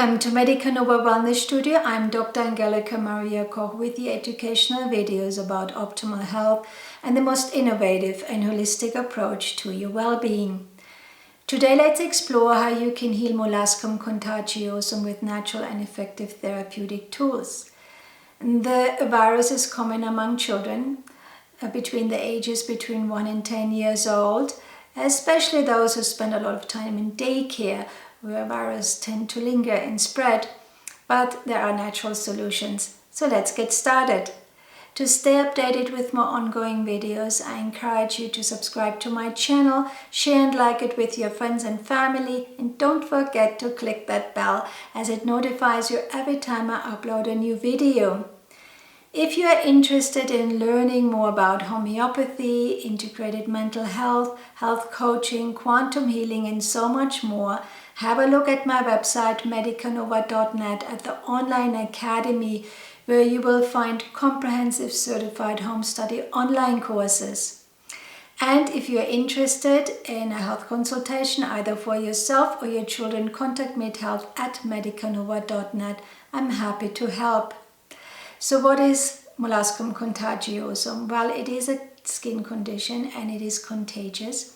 Welcome to Medica Nova Wellness Studio. I'm Dr. Angelika Koch with the educational videos about optimal health and the most innovative and holistic approach to your well-being. Today let's explore how you can heal Molluscum contagiosum with natural and effective therapeutic tools. The virus is common among children between the ages between 1 and 10 years old, especially those who spend a lot of time in daycare, where viruses tend to linger and spread, but there are natural solutions. So let's get started. To stay updated with more ongoing videos, I encourage you to subscribe to my channel, share and like it with your friends and family, and don't forget to click that bell as it notifies you every time I upload a new video. If you are interested in learning more about homeopathy, integrated mental health, health coaching, quantum healing and so much more, have a look at my website medicanova.net at the online academy, where you will find comprehensive certified home study online courses. And if you are interested in a health consultation either for yourself or your children, contact me at help@medicanova.net. I'm happy to help. So what is Molluscum contagiosum? Well, it is a skin condition and it is contagious.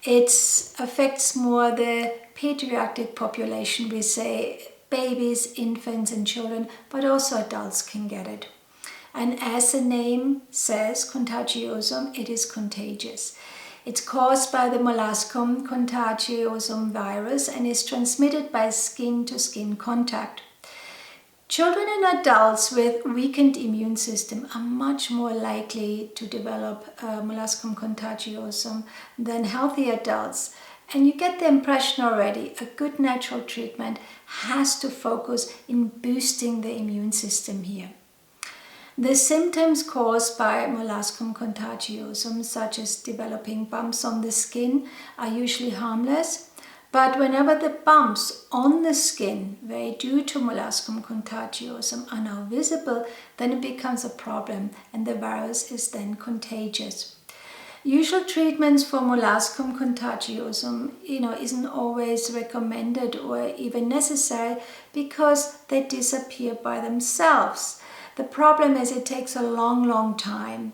It affects more the pediatric population, we say babies, infants and children, but also adults can get it. And as the name says, contagiosum, it is contagious. It's caused by the Molluscum contagiosum virus and is transmitted by skin-to-skin contact. Children and adults with weakened immune system are much more likely to develop Molluscum contagiosum than healthy adults. And you get the impression already, a good natural treatment has to focus in boosting the immune system here. The symptoms caused by Molluscum contagiosum, such as developing bumps on the skin, are usually harmless. But whenever the bumps on the skin, due to Molluscum contagiosum, are now visible, then it becomes a problem and the virus is then contagious. Usual treatments for Molluscum contagiosum, isn't always recommended or even necessary because they disappear by themselves. The problem is it takes a long time.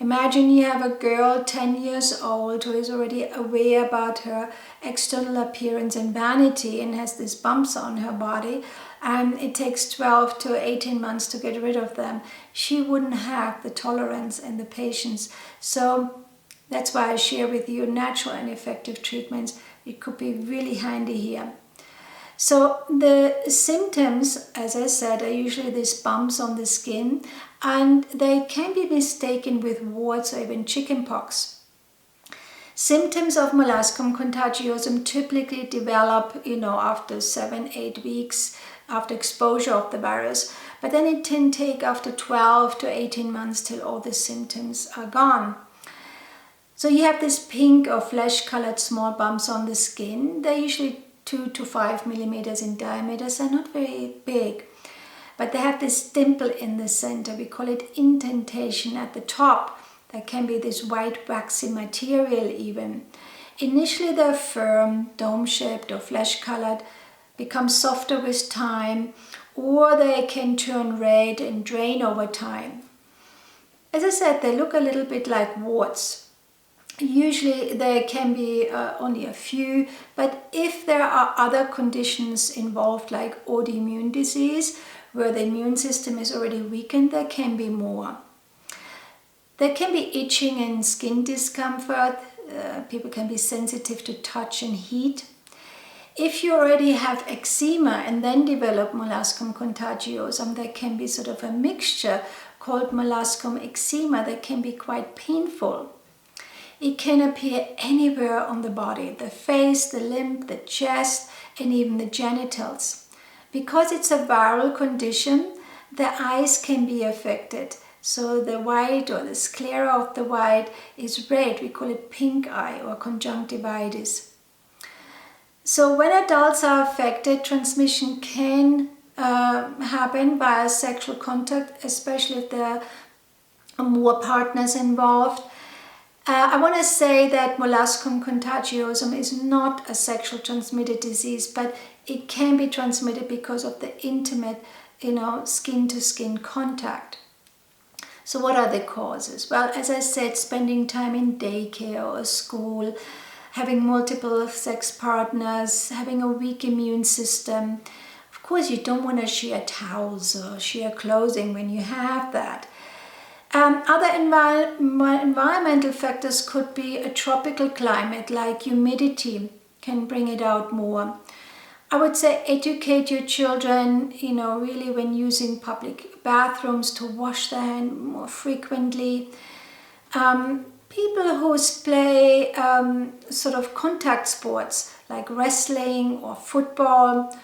Imagine you have a girl 10 years old who is already aware about her external appearance and vanity and has these bumps on her body, and it takes 12 to 18 months to get rid of them. She wouldn't have the tolerance and the patience. So that's why I share with you natural and effective treatments. It could be really handy here. So the symptoms, as I said, are usually these bumps on the skin, and they can be mistaken with warts or even chickenpox. Symptoms of Molluscum contagiosum typically develop, after 7-8 weeks after exposure of the virus, but then it can take after 12 to 18 months till all the symptoms are gone. So you have this pink or flesh-colored small bumps on the skin. They're usually 2 to 5 millimeters in diameter, so not very big. But they have this dimple in the center. We call it indentation at the top. There can be this white waxy material even. Initially they're firm, dome-shaped or flesh-colored, become softer with time, or they can turn red and drain over time. As I said, they look a little bit like warts. Usually there can be only a few, but if there are other conditions involved like autoimmune disease, where the immune system is already weakened, there can be more. There can be itching and skin discomfort. People can be sensitive to touch and heat. If you already have eczema and then develop Molluscum contagiosum, there can be sort of a mixture called molluscum eczema that can be quite painful. It can appear anywhere on the body, the face, the limb, the chest, and even the genitals. Because it's a viral condition, the eyes can be affected. So the white or the sclera of the white is red. We call it pink eye or conjunctivitis. So when adults are affected, transmission can happen via sexual contact, especially if there are more partners involved. I want to say that Molluscum contagiosum is not a sexual transmitted disease, but it can be transmitted because of the intimate, skin-to-skin contact. So what are the causes? Well, as I said, spending time in daycare or school, having multiple sex partners, having a weak immune system. Of course, you don't want to share towels or share clothing when you have that. Other environmental factors could be a tropical climate, like humidity can bring it out more. I would say educate your children, really when using public bathrooms, to wash their hands more frequently. People who play sort of contact sports like wrestling or football.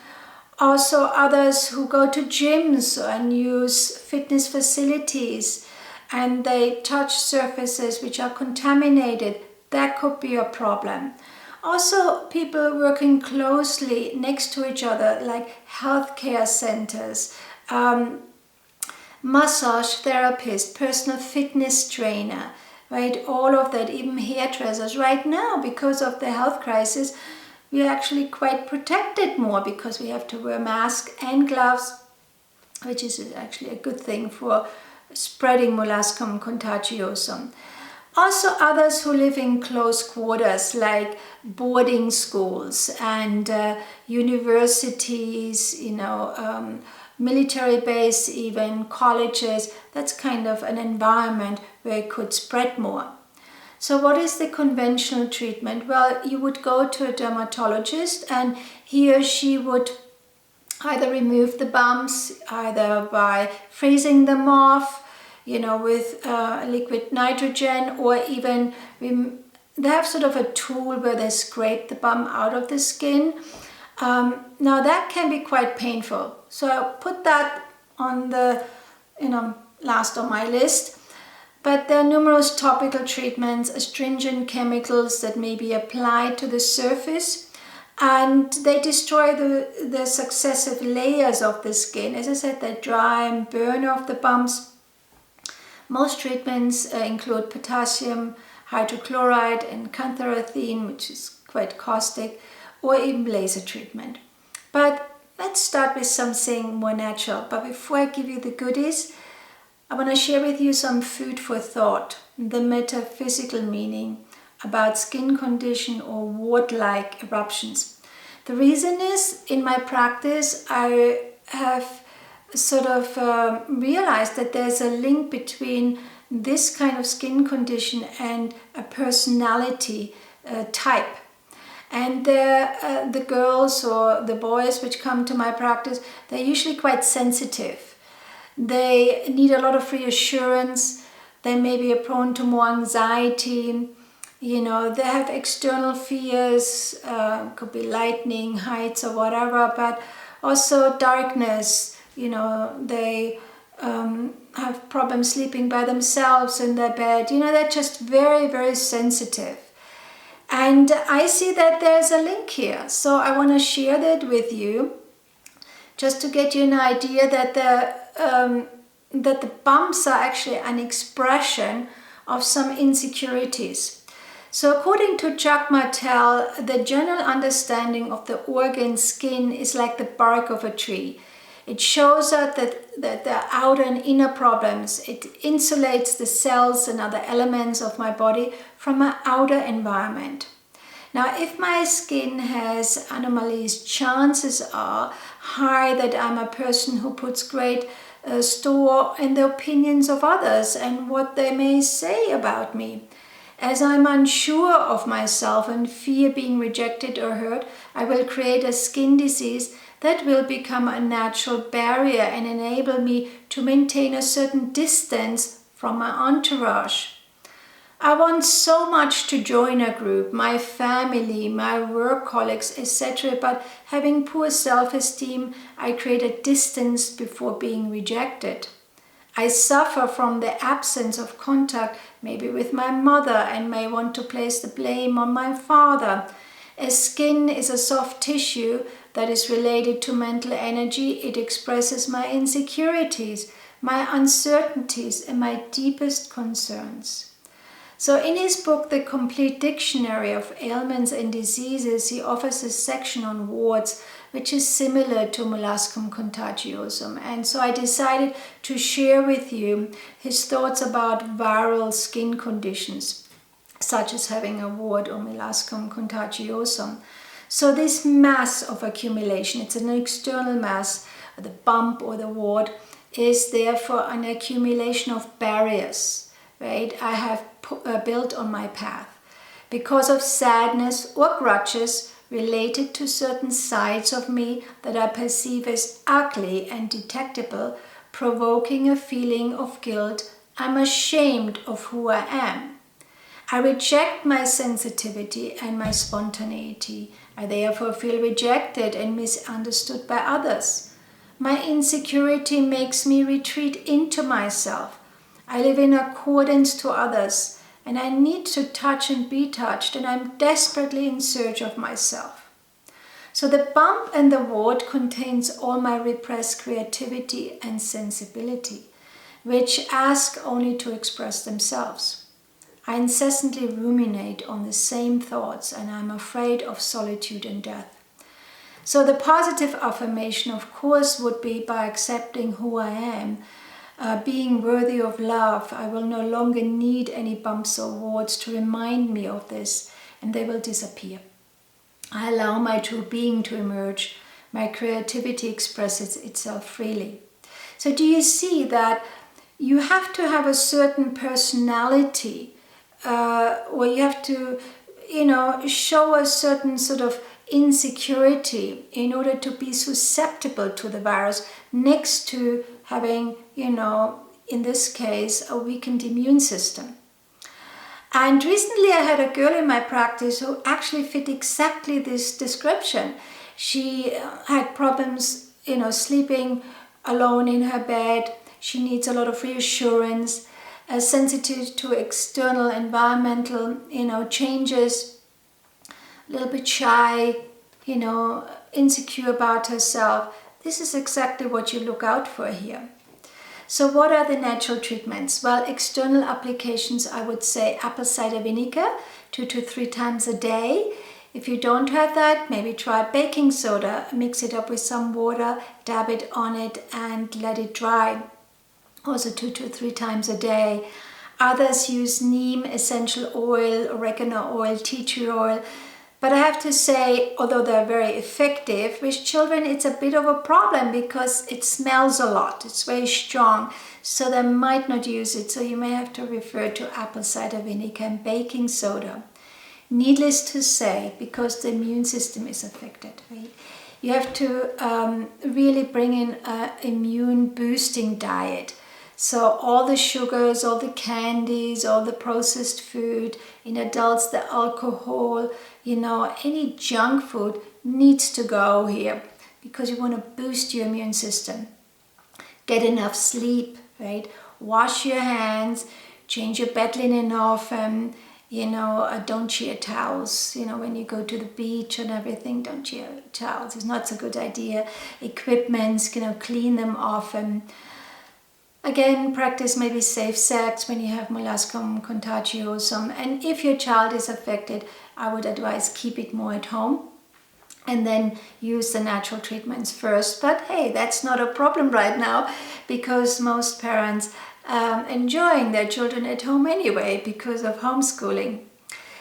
Also others who go to gyms and use fitness facilities and they touch surfaces which are contaminated, that could be a problem. Also, people working closely next to each other, like healthcare centers, massage therapist, personal fitness trainer, right? All of that, even hairdressers. Right now, because of the health crisis, we are actually quite protected more because we have to wear masks and gloves, which is actually a good thing for spreading Molluscum contagiosum. Also others who live in close quarters, like boarding schools and universities, military base, even colleges. That's kind of an environment where it could spread more. So what is the conventional treatment? Well, you would go to a dermatologist and he or she would either remove the bumps, either by freezing them off, with liquid nitrogen, or even they have sort of a tool where they scrape the bump out of the skin. Now that can be quite painful. So I'll put that on the, last on my list. But there are numerous topical treatments, astringent chemicals that may be applied to the surface, and they destroy the successive layers of the skin. As I said, they dry and burn off the bumps. Most treatments include potassium hydrochloride and cantharidin, which is quite caustic, or even laser treatment. But let's start with something more natural. But before I give you the goodies, I want to share with you some food for thought, the metaphysical meaning about skin condition or wart-like eruptions. The reason is, in my practice, I have sort of realized that there's a link between this kind of skin condition and a personality type. And the girls or the boys which come to my practice, they're usually quite sensitive. They need a lot of reassurance. They may be prone to more anxiety. They have external fears, could be lightning, heights or whatever, but also darkness. They have problems sleeping by themselves in their bed. They're just very, very sensitive. And I see that there's a link here. So I want to share that with you, just to get you an idea that the bumps are actually an expression of some insecurities. So according to Jacques Martel, the general understanding of the organ skin is like the bark of a tree. It shows us that the outer and inner problems. It insulates the cells and other elements of my body from my outer environment. Now, if my skin has anomalies, chances are high that I'm a person who puts great store in the opinions of others and what they may say about me. As I'm unsure of myself and fear being rejected or hurt, I will create a skin disease that will become a natural barrier and enable me to maintain a certain distance from my entourage. I want so much to join a group, my family, my work colleagues, etc. But having poor self-esteem, I create a distance before being rejected. I suffer from the absence of contact, maybe with my mother, and may want to place the blame on my father. As skin is a soft tissue that is related to mental energy, it expresses my insecurities, my uncertainties, and my deepest concerns. So in his book, The Complete Dictionary of Ailments and Diseases, he offers a section on warts, which is similar to Molluscum contagiosum. And so I decided to share with you his thoughts about viral skin conditions, such as having a wart or Molluscum contagiosum. So this mass of accumulation, it's an external mass, the bump or the wart, is therefore an accumulation of barriers, right, I have built on my path because of sadness or grudges related to certain sides of me that I perceive as ugly and detectable, provoking a feeling of guilt. I'm ashamed of who I am. I reject my sensitivity and my spontaneity. I therefore feel rejected and misunderstood by others. My insecurity makes me retreat into myself. I live in accordance to others, and I need to touch and be touched, and I'm desperately in search of myself. So the bump and the wart contains all my repressed creativity and sensibility, which ask only to express themselves. I incessantly ruminate on the same thoughts, and I'm afraid of solitude and death. So the positive affirmation, of course, would be by accepting who I am, being worthy of love. I will no longer need any bumps or warts to remind me of this, and they will disappear. I allow my true being to emerge. My creativity expresses itself freely. So do you see that you have to have a certain personality, or you have to, show a certain sort of insecurity in order to be susceptible to the virus, next to having, in this case, a weakened immune system. And recently I had a girl in my practice who actually fit exactly this description. She had problems, sleeping alone in her bed. She needs a lot of reassurance, sensitive to external environmental, changes, a little bit shy, insecure about herself. This is exactly what you look out for here. So what are the natural treatments? Well, external applications, I would say apple cider vinegar 2 to 3 times a day. If you don't have that, maybe try baking soda, mix it up with some water, dab it on it and let it dry. Also 2 to 3 times a day. Others use neem essential oil, oregano oil, tea tree oil. But I have to say, although they're very effective, with children it's a bit of a problem because it smells a lot. It's very strong, so they might not use it. So you may have to refer to apple cider vinegar and baking soda. Needless to say, because the immune system is affected, right? You have to really bring in an immune boosting diet. So all the sugars, all the candies, all the processed food, in adults the alcohol, any junk food needs to go here because you want to boost your immune system. Get enough sleep, right? Wash your hands, change your bed linen often, don't share towels, when you go to the beach and everything, don't share towels. It's not a good idea. Equipments, clean them often. Again, practice maybe safe sex when you have Molluscum contagiosum. And if your child is affected, I would advise keep it more at home and then use the natural treatments first. But hey, that's not a problem right now because most parents enjoying their children at home anyway because of homeschooling.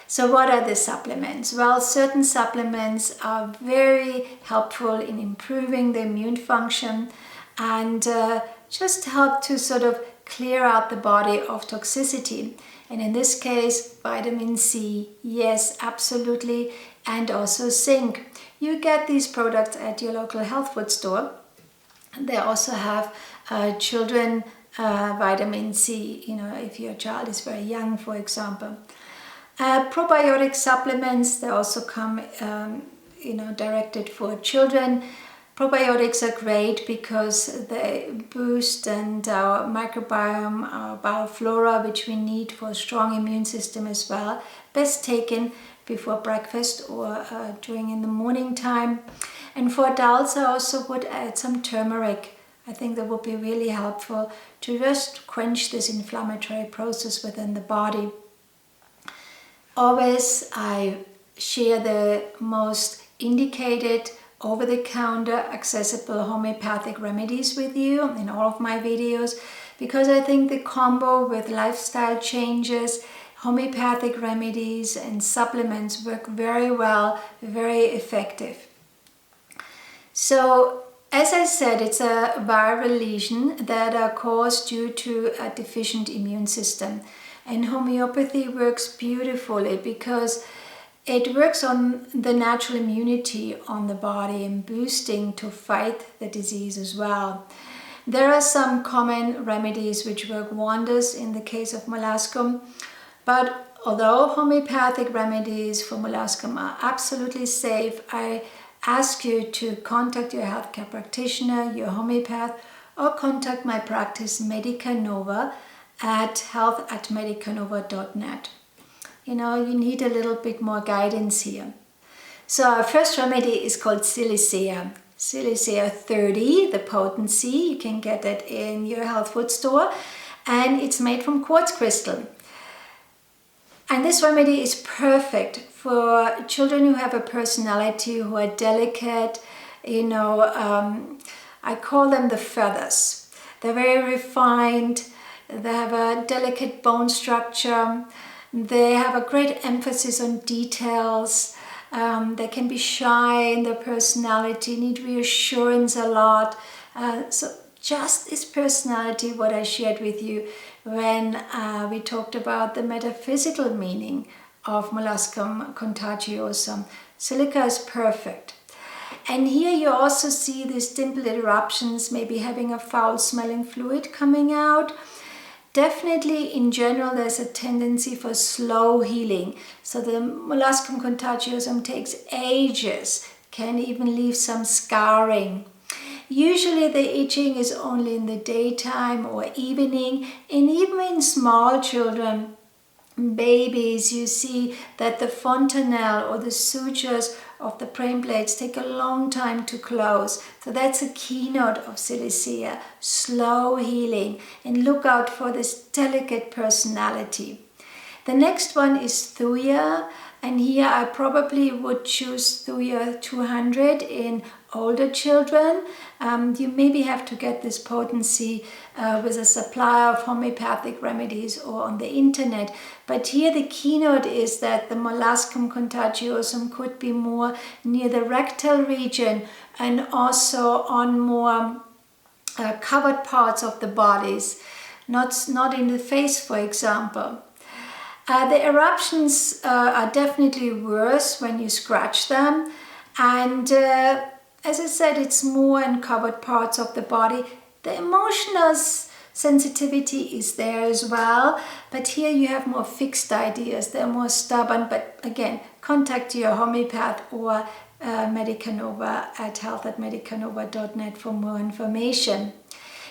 So what are the supplements? Well, certain supplements are very helpful in improving the immune function and just help to sort of clear out the body of toxicity. And in this case, vitamin C, yes, absolutely, and also zinc. You get these products at your local health food store. They also have children vitamin C, if your child is very young, for example. Probiotic supplements, they also come, directed for children. Probiotics are great because they boost our microbiome, our bioflora, which we need for a strong immune system as well. Best taken before breakfast or during in the morning time. And for adults, I also would add some turmeric. I think that would be really helpful to just quench this inflammatory process within the body. Always I share the most indicated over-the-counter accessible homeopathic remedies with you in all of my videos, because I think the combo with lifestyle changes, homeopathic remedies and supplements work very well, very effective. So as I said, it's a viral lesion that are caused due to a deficient immune system. And homeopathy works beautifully because it works on the natural immunity on the body and boosting to fight the disease as well. There are some common remedies which work wonders in the case of molluscum, but although homeopathic remedies for molluscum are absolutely safe, I ask you to contact your healthcare practitioner, your homeopath, or contact my practice Medica Nova at health@medicanova.net. You need a little bit more guidance here. So our first remedy is called Silicea. Silicea 30, the potency, you can get it in your health food store, and it's made from quartz crystal. And this remedy is perfect for children who have a personality, who are delicate, I call them the feathers. They're very refined, they have a delicate bone structure, they have a great emphasis on details, they can be shy in their personality, need reassurance a lot. So just this personality, what I shared with you when we talked about the metaphysical meaning of Molluscum contagiosum. Silica is perfect. And here you also see these dimple eruptions, maybe having a foul smelling fluid coming out. Definitely, in general, there's a tendency for slow healing. So the Molluscum contagiosum takes ages, can even leave some scarring. Usually the itching is only in the daytime or evening, and even in small children, babies, you see that the fontanelle or the sutures of the brain plates take a long time to close. So that's a keynote of Silicea, slow healing, and look out for this delicate personality. The next one is Thuja, and here I probably would choose Thuja 200 in older children. You maybe have to get this potency with a supplier of homeopathic remedies or on the internet. But here the keynote is that the Molluscum contagiosum could be more near the rectal region and also on more covered parts of the bodies, not in the face, for example. The eruptions are definitely worse when you scratch them, and as I said, it's more in covered parts of the body. The emotional sensitivity is there as well, but here you have more fixed ideas, they're more stubborn. But again, contact your homeopath or Medica Nova at health@medicanova.net for more information.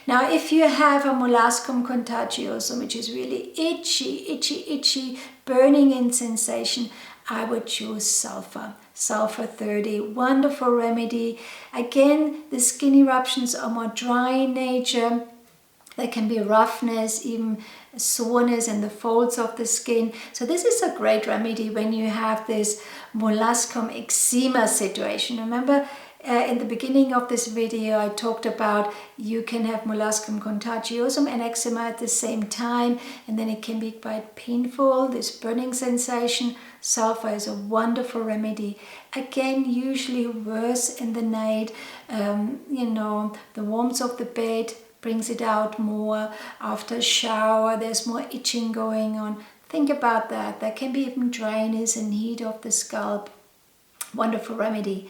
Now, if you have a Molluscum contagiosum, which is really itchy, burning in sensation, I would choose sulfur. Sulfur 30, wonderful remedy. Again, the skin eruptions are more dry in nature. There can be roughness, even soreness in the folds of the skin. So this is a great remedy when you have this molluscum eczema situation. Remember, in the beginning of this video, I talked about you can have Molluscum contagiosum and eczema at the same time, and then it can be quite painful, this burning sensation. Sulfur is a wonderful remedy. Again, usually worse in the night. The warmth of the bed brings it out more. After a shower, there's more itching going on. Think about that. There can be even dryness and heat of the scalp. Wonderful remedy.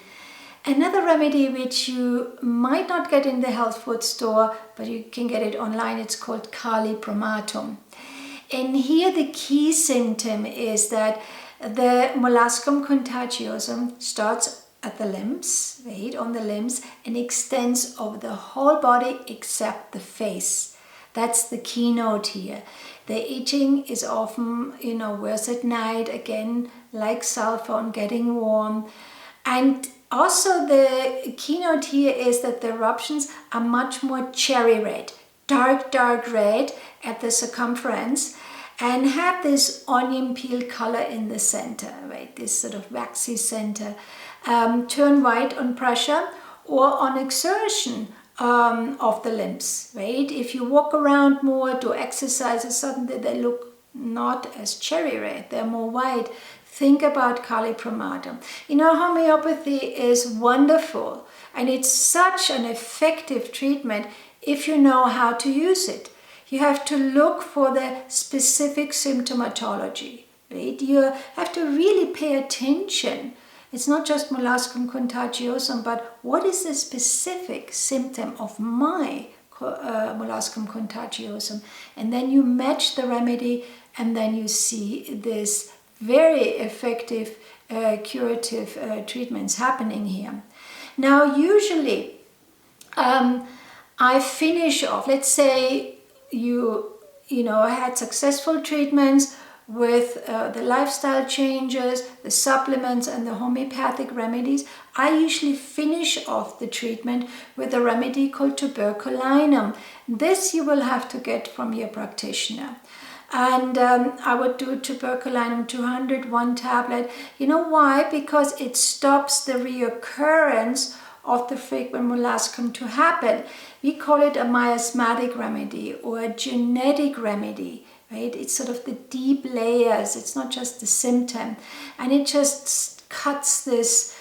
Another remedy which you might not get in the health food store, but you can get it online, it's called Kali Bromatum. And here the key symptom is that the Molluscum contagiosum starts at the limbs, the heat on the limbs, and extends over the whole body except the face. That's the keynote here. The itching is often, worse at night, again, like sulfur on getting warm. And also the keynote here is that the eruptions are much more cherry red, dark red at the circumference. and have this onion peel color in the center, right? This sort of waxy center. Turn white on pressure or on exertion of the limbs, right? If you walk around more, do exercises, suddenly they look not as cherry red, they're more white. Think about Kali Pramadam. You know, homeopathy is wonderful, and it's such an effective treatment if you know how to use it. You have to look for the specific symptomatology, right? You have to really pay attention. It's not just Molluscum contagiosum, but what is the specific symptom of my Molluscum contagiosum? And then you match the remedy, and then you see this very effective curative treatments happening here. Now, usually I finish off, let's say you had successful treatments with the lifestyle changes, the supplements, and the homeopathic remedies. I usually finish off the treatment with a remedy called tuberculinum. This you will have to get from your practitioner. And I would do tuberculinum 200, 1 tablet. You know why? Because it stops the reoccurrence of the frequent molluscum to happen. We call it a miasmatic remedy or a genetic remedy, right? It's sort of the deep layers. It's not just the symptom. And it just cuts this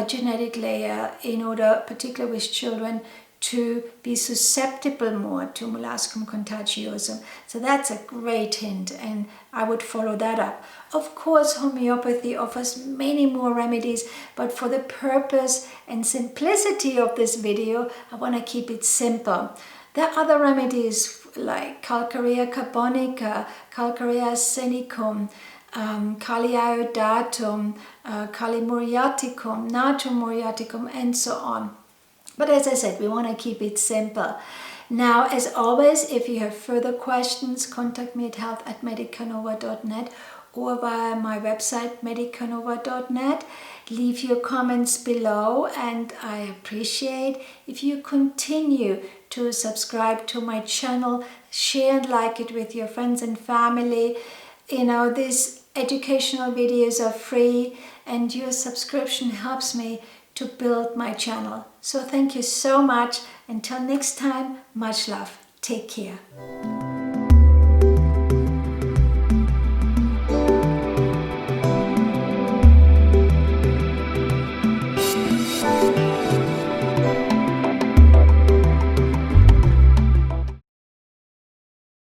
genetic layer in order, particularly with children, to be susceptible more to Molluscum contagiosum. So that's a great hint, and I would follow that up. Of course, homeopathy offers many more remedies, but for the purpose and simplicity of this video, I want to keep it simple. There are other remedies like Calcarea carbonica, Calcarea arsenicum, Kali iodatum, Kali muriaticum, Natrum muriaticum, and so on. But as I said, we want to keep it simple. Now, as always, if you have further questions, contact me at health@medicanova.net or via my website, medicanova.net. Leave your comments below, and I appreciate if you continue to subscribe to my channel, share and like it with your friends and family. You know, these educational videos are free, and your subscription helps me to build my channel. So thank you so much. Until next time, much love. Take care.